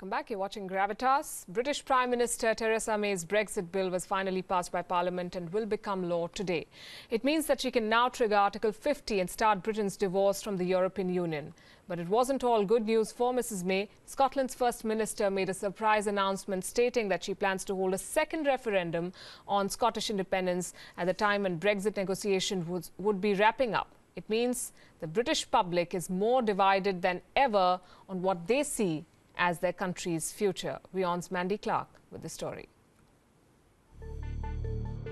Welcome back. You're watching Gravitas. British Prime Minister Theresa May's Brexit bill was finally passed by Parliament and will become law today. It means that she can now trigger Article 50 and start Britain's divorce from the European Union. But it wasn't all good news for Mrs May. Scotland's First Minister made a surprise announcement stating that she plans to hold a second referendum on Scottish independence at the time when Brexit negotiations would be wrapping up. It means the British public is more divided than ever on what they see as their country's future. WION's Mandy Clark with the story.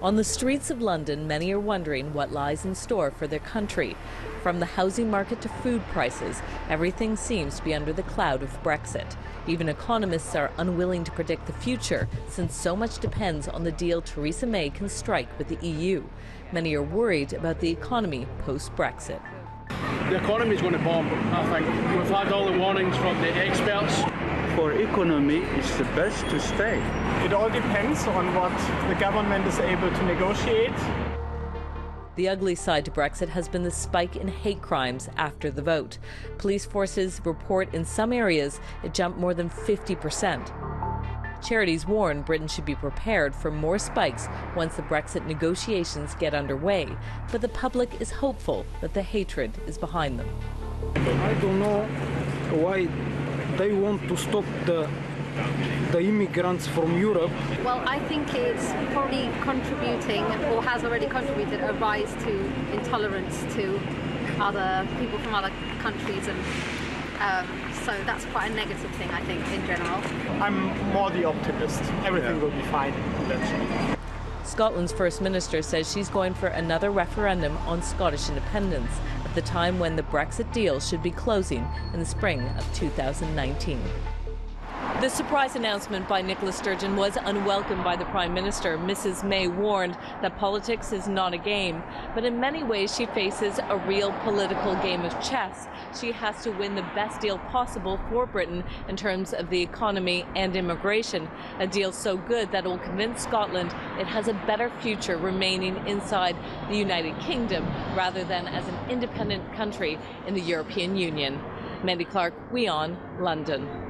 On the streets of London, many are wondering what lies in store for their country. From the housing market to food prices, everything seems to be under the cloud of Brexit. Even economists are unwilling to predict the future, since so much depends on the deal Theresa May can strike with the EU. Many are worried about the economy post-Brexit. The economy is going to bomb, I think. We've had all the warnings from the experts. For economy, it's the best to stay. It all depends on what the government is able to negotiate. The ugly side to Brexit has been the spike in hate crimes after the vote. Police forces report in some areas it jumped more than 50%. Charities warn Britain should be prepared for more spikes once the Brexit negotiations get underway. But the public is hopeful that the hatred is behind them. I don't know why they want to stop the immigrants from Europe. Well, I think it's probably contributing, or has already contributed, a rise to intolerance to other people from other countries, and so that's quite a negative thing, I think, in general. I'm more the optimist. Everything will be fine eventually. Scotland's First Minister says she's going for another referendum on Scottish independence at the time when the Brexit deal should be closing in the spring of 2019. The surprise announcement by Nicola Sturgeon was unwelcome by the Prime Minister. Mrs May warned that politics is not a game, but in many ways she faces a real political game of chess. She has to win the best deal possible for Britain in terms of the economy and immigration, a deal so good that it will convince Scotland it has a better future remaining inside the United Kingdom rather than as an independent country in the European Union. Mandy Clark, WION, London.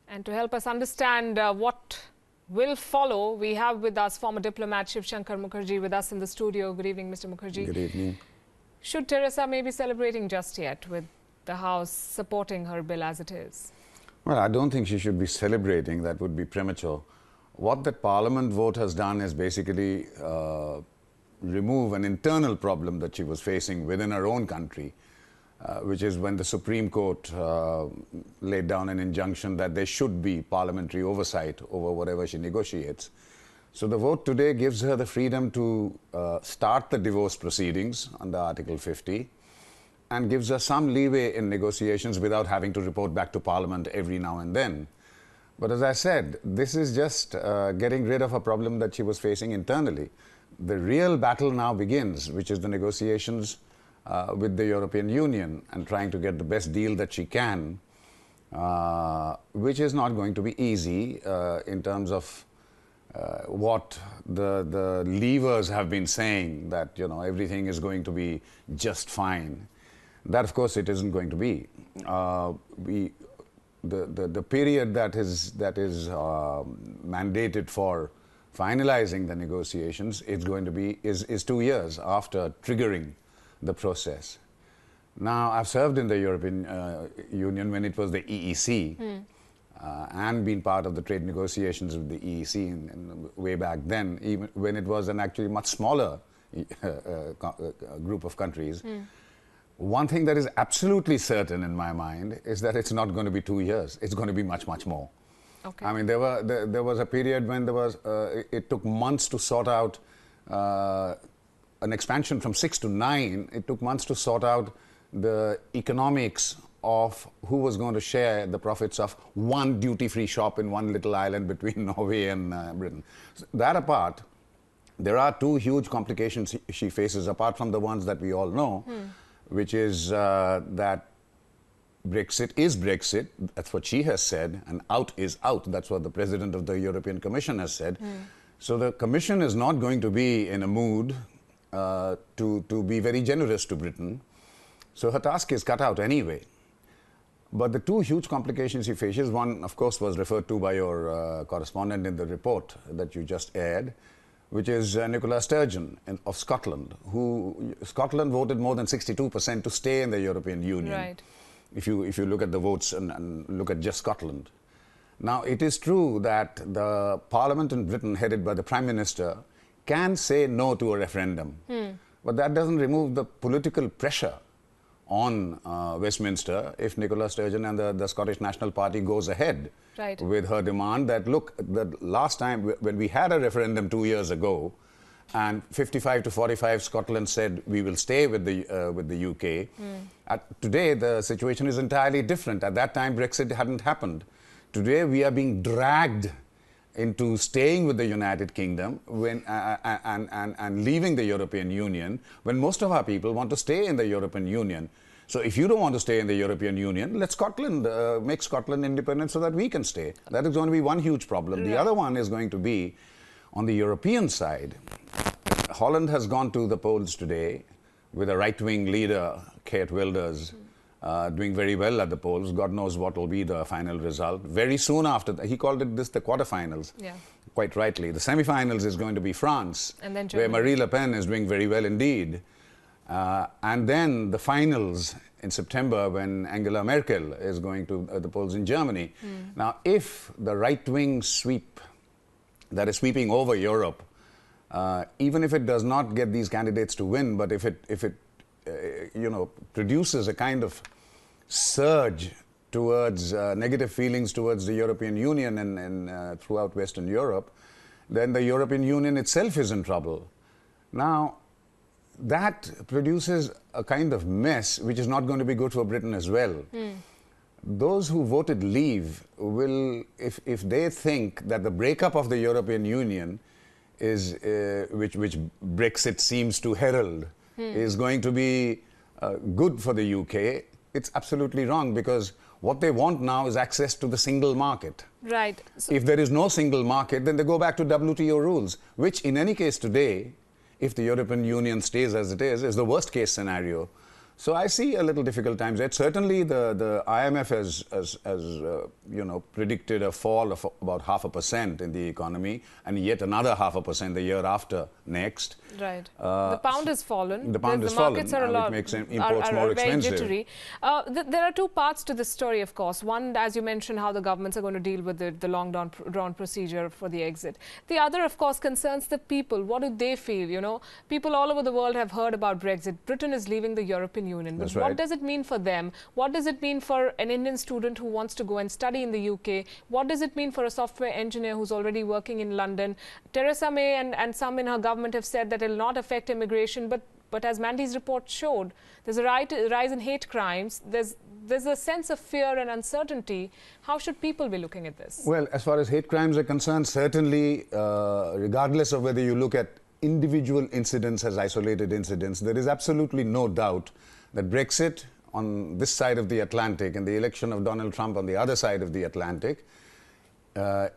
And to help us understand what will follow, we have with us former diplomat Shiv Shankar Mukherjee with us in the studio. Good evening, Mr. Mukherjee. Good evening. Should Theresa May be celebrating just yet with the House supporting her bill as it is? Well, I don't think she should be celebrating. That would be premature. What the Parliament vote has done is basically remove an internal problem that she was facing within her own country. Which is when the Supreme Court laid down an injunction that there should be parliamentary oversight over whatever she negotiates. So the vote today gives her the freedom to start the divorce proceedings under Article 50 and gives her some leeway in negotiations without having to report back to Parliament every now and then. But as I said, this is just getting rid of a problem that she was facing internally. The real battle now begins, which is the negotiations with the European Union and trying to get the best deal that she can, which is not going to be easy in terms of what the levers have been saying, that everything is going to be just fine. That, of course, it isn't going to be. The period that is mandated for finalizing the negotiations is 2 years after triggering the process. Now, I've served in the European Union when it was the EEC and been part of the trade negotiations with the EEC way back then, even when it was an actually much smaller group of countries. One thing that is absolutely certain in my mind is that it's not going to be 2 years. It's going to be much, much more. Okay. I mean, there was a period when it took months to sort out an expansion from 6 to 9, it took months to sort out the economics of who was going to share the profits of one duty-free shop in one little island between Norway and Britain. So that apart, there are two huge complications she faces, apart from the ones that we all know, which is that Brexit is Brexit, that's what she has said, and out is out, that's what the President of the European Commission has said. So the Commission is not going to be in a mood to be very generous to Britain. So her task is cut out anyway. But the two huge complications he faces, one, of course, was referred to by your correspondent in the report that you just aired, which is Nicola Sturgeon of Scotland, Scotland voted more than 62% to stay in the European Union. Right. If you look at the votes and look at just Scotland. Now, it is true that the Parliament in Britain, headed by the Prime Minister, can say no to a referendum. But that doesn't remove the political pressure on Westminster if Nicola Sturgeon and the Scottish National Party goes ahead with her demand that, look, the last time when we had a referendum 2 years ago, and 55 to 45 Scotland said we will stay with the UK. Today, the situation is entirely different. At that time, Brexit hadn't happened. Today, we are being dragged into staying with the United Kingdom and leaving the European Union when most of our people want to stay in the European Union. So if you don't want to stay in the European Union, let Scotland make Scotland independent so that we can stay. That is going to be one huge problem. The other one is going to be on the European side. Holland has gone to the polls today with a right-wing leader, Geert Wilders, doing very well at the polls. God knows what will be the final result. Very soon after that, he called it the quarterfinals, quite rightly. The semifinals is going to be France, and then where Marine Le Pen is doing very well indeed. And then the finals in September, when Angela Merkel is going to the polls in Germany. Now, if the right-wing sweep that is sweeping over Europe, even if it does not get these candidates to win, but if it produces a kind of surge towards negative feelings towards the European Union and throughout Western Europe, then the European Union itself is in trouble. Now, that produces a kind of mess which is not going to be good for Britain as well. Those who voted leave will, if they think that the breakup of the European Union is, which Brexit seems to herald, is going to be good for the UK, it's absolutely wrong, because what they want now is access to the single market. Right. So if there is no single market, then they go back to WTO rules, which in any case today, if the European Union stays as it is the worst case scenario. So I see a little difficult times. Certainly the IMF has predicted a fall of about 0.5% in the economy, and yet another 0.5% the year after next. Right. The pound has fallen. The pound has fallen, which makes imports more expensive. Jittery. There are two parts to this story, of course. One, as you mentioned, how the governments are going to deal with the long-drawn procedure for the exit. The other, of course, concerns the people. What do they feel? You know, people all over the world have heard about Brexit. Britain is leaving the European Union. But what does it mean for them? What does it mean for an Indian student who wants to go and study in the UK? What does it mean for a software engineer who's already working in London? Theresa May and some in her government have said that it will not affect immigration, but as Mandy's report showed, there's a rise in hate crimes. There's a sense of fear and uncertainty. How should people be looking at this? Well, as far as hate crimes are concerned, certainly, regardless of whether you look at individual incidents as isolated incidents, there is absolutely no doubt that Brexit on this side of the Atlantic and the election of Donald Trump on the other side of the Atlantic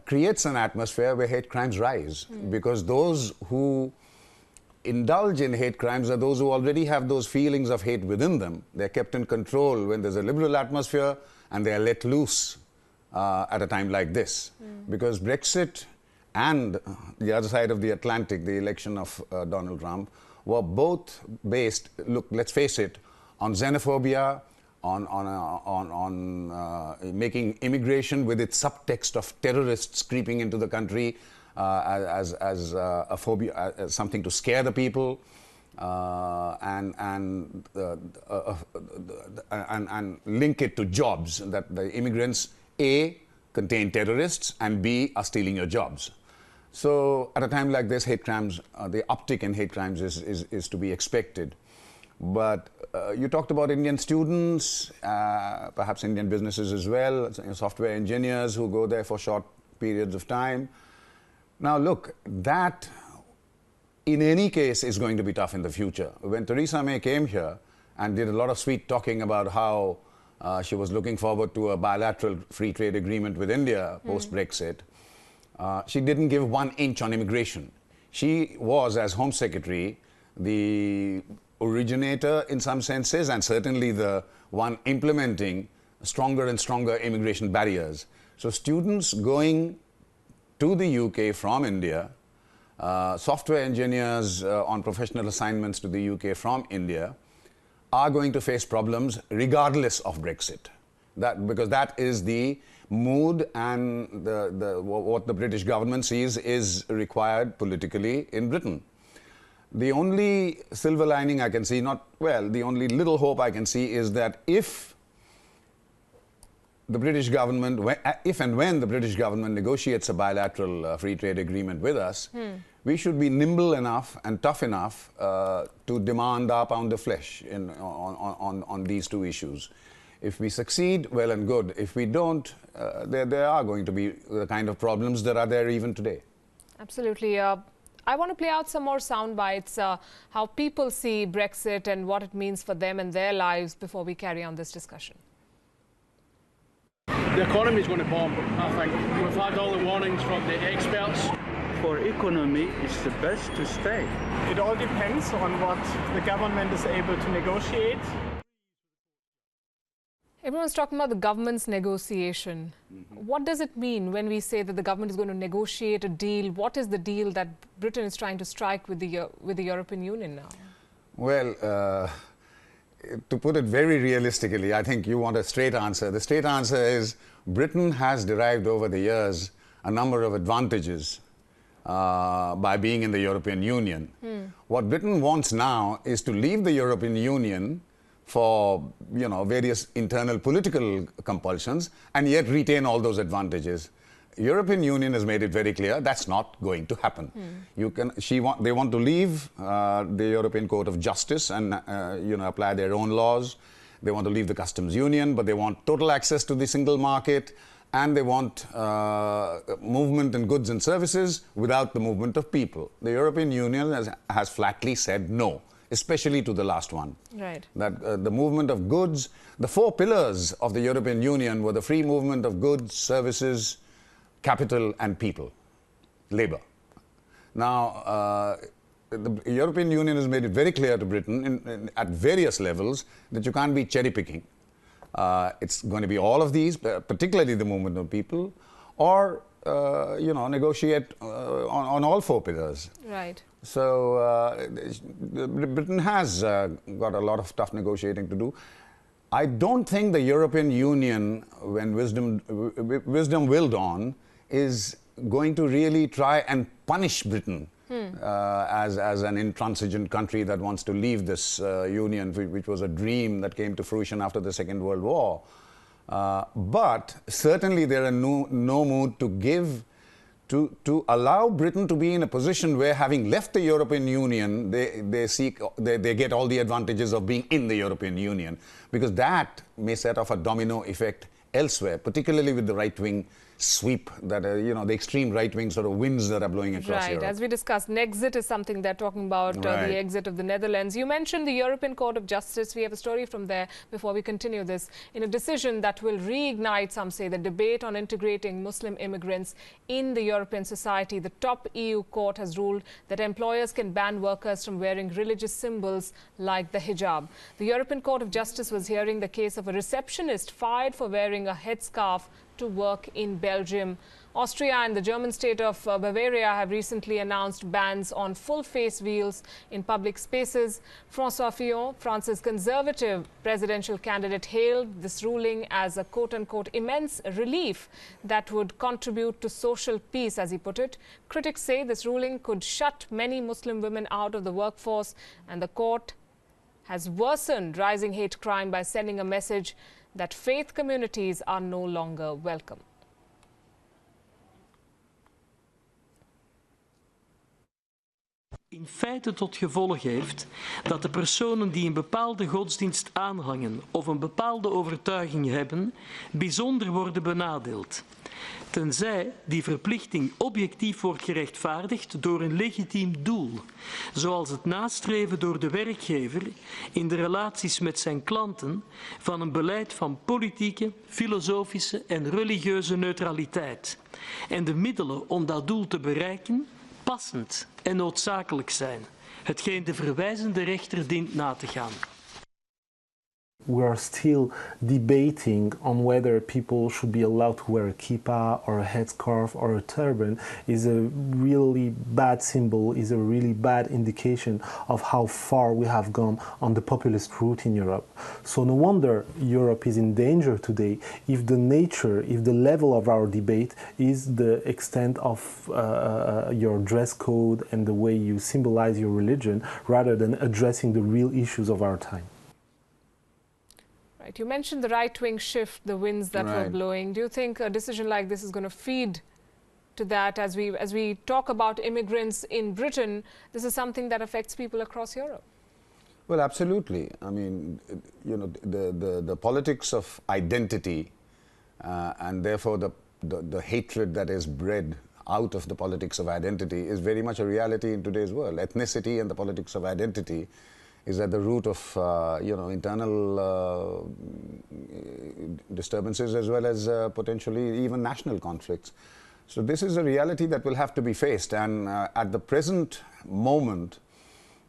creates an atmosphere where hate crimes rise, because those who indulge in hate crimes are those who already have those feelings of hate within them. They're kept in control when there's a liberal atmosphere, and they're let loose at a time like this. Because Brexit and the other side of the Atlantic, the election of Donald Trump, were both based, look, let's face it, on xenophobia, on making immigration with its subtext of terrorists creeping into the country as a phobia, as something to scare the people, and link it to jobs, that the immigrants, A, contain terrorists, and B, are stealing your jobs. So at a time like this, hate crimes, the uptick in hate crimes is to be expected. But you talked about Indian students, perhaps Indian businesses as well, software engineers who go there for short periods of time. Now look, that in any case is going to be tough in the future. When Theresa May came here and did a lot of sweet talking about how she was looking forward to a bilateral free trade agreement with India post-Brexit, she didn't give 1 inch on immigration. She was, as Home Secretary, the originator in some senses, and certainly the one implementing stronger and stronger immigration barriers. So students going to the UK from India, software engineers on professional assignments to the UK from India, are going to face problems regardless of Brexit. Because that is the mood and what the British government sees is required politically in Britain. The only silver lining I can see, the only little hope I can see is that if the British government, if and when the British government negotiates a bilateral free trade agreement with us, we should be nimble enough and tough enough to demand our pound of flesh on these two issues. If we succeed, well and good. If we don't, there are going to be the kind of problems that are there even today. Absolutely. I want to play out some more sound bites, how people see Brexit and what it means for them and their lives before we carry on this discussion. The economy is going to bomb, I think. We've had all the warnings from the experts. For economy, it's the best to stay. It all depends on what the government is able to negotiate. Everyone's talking about the government's negotiation. What does it mean when we say that the government is going to negotiate a deal? What is the deal that Britain is trying to strike with the European Union now? Well, to put it very realistically, I think you want a straight answer. The straight answer is Britain has derived over the years a number of advantages by being in the European Union. What Britain wants now is to leave the European Union for various internal political compulsions and yet retain all those advantages. European Union has made it very clear that's not going to happen. They want to leave the European Court of Justice and apply their own laws. They want to leave the customs union, but they want total access to the single market, and they want movement in goods and services without the movement of people. The European Union has flatly said no, especially to the last one. Right. That the movement of goods, the four pillars of the European Union were the free movement of goods, services, capital and people, labor. Now, the European Union has made it very clear to Britain at various levels that you can't be cherry picking. It's going to be all of these, particularly the movement of people, or negotiate on all four pillars. Right. So Britain has got a lot of tough negotiating to do. I don't think the European Union, when wisdom will dawn, is going to really try and punish Britain as an intransigent country that wants to leave this union, which was a dream that came to fruition after the Second World War. But certainly there are no mood to give, to allow Britain to be in a position where, having left the European Union, they get all the advantages of being in the European Union, because that may set off a domino effect elsewhere, particularly with the right-wing sweep that the extreme right-wing sort of winds that are blowing across Europe. As we discussed, Nexit is something they're talking about, the exit of the Netherlands. You mentioned the European Court of Justice. We have a story from there before we continue this. In a decision that will reignite, some say, the debate on integrating Muslim immigrants in the European society, the top EU court has ruled that employers can ban workers from wearing religious symbols like the hijab. The European Court of Justice was hearing the case of a receptionist fired for wearing a headscarf to work in Belgium. Austria and the German state of Bavaria have recently announced bans on full-face veils in public spaces. François Fillon, France's conservative presidential candidate, hailed this ruling as a quote-unquote immense relief that would contribute to social peace, as he put it. Critics say this ruling could shut many Muslim women out of the workforce, and the court has worsened rising hate crime by sending a message that faith communities are no longer welcome. In feite tot gevolg heeft dat de personen die een bepaalde godsdienst aanhangen of een bepaalde overtuiging hebben, bijzonder worden benadeeld. Tenzij die verplichting objectief wordt gerechtvaardigd door een legitiem doel, zoals het nastreven door de werkgever in de relaties met zijn klanten van een beleid van politieke, filosofische en religieuze neutraliteit, en de middelen om dat doel te bereiken passend en noodzakelijk zijn, hetgeen de verwijzende rechter dient na te gaan. we are still debating on whether people should be allowed to wear a kippah or a headscarf or a turban is a really bad symbol, is a really bad indication of how far we have gone on the populist route in Europe. So no wonder Europe is in danger today if the nature, if the level of our debate is the extent of your dress code and the way you symbolize your religion, rather than addressing the real issues of our time. Right. You mentioned the right-wing shift, the winds that were blowing. Do you think a decision like this is going to feed to that as we talk about immigrants in Britain? This is something that affects people across Europe. Well, absolutely. I mean, you know, the politics of identity and therefore the hatred that is bred out of the politics of identity is very much a reality in today's world. Ethnicity and the politics of identity is at the root of, you know, internal disturbances as well as potentially even national conflicts. So this is a reality that will have to be faced. And at the present moment,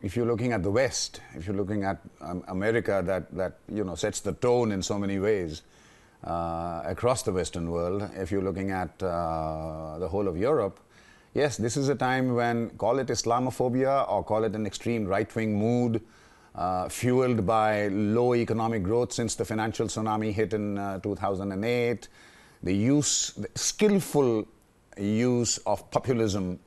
if you're looking at the West, if you're looking at America that you know, sets the tone in so many ways, across the Western world, if you're looking at the whole of Europe, yes, this is a time when, call it Islamophobia or call it an extreme right-wing mood, fueled by low economic growth since the financial tsunami hit in 2008, the skillful use of populism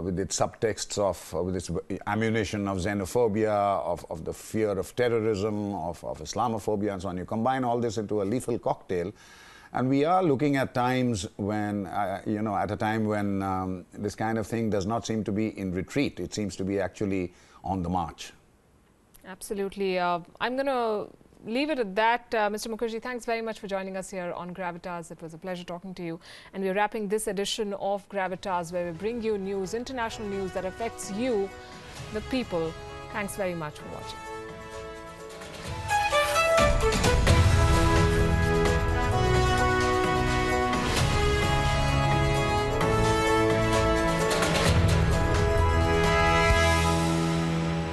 with its subtexts of, with its ammunition of xenophobia, of the fear of terrorism, of Islamophobia and so on. You combine all this into a lethal cocktail, and we are looking at times when, you know, at a time when this kind of thing does not seem to be in retreat. It seems to be actually on the march. Absolutely. I'm going to leave it at that. Mr. Mukherjee, thanks very much for joining us here on Gravitas. It was a pleasure talking to you. And we're wrapping this edition of Gravitas, where we bring you news, international news that affects you, the people. Thanks very much for watching.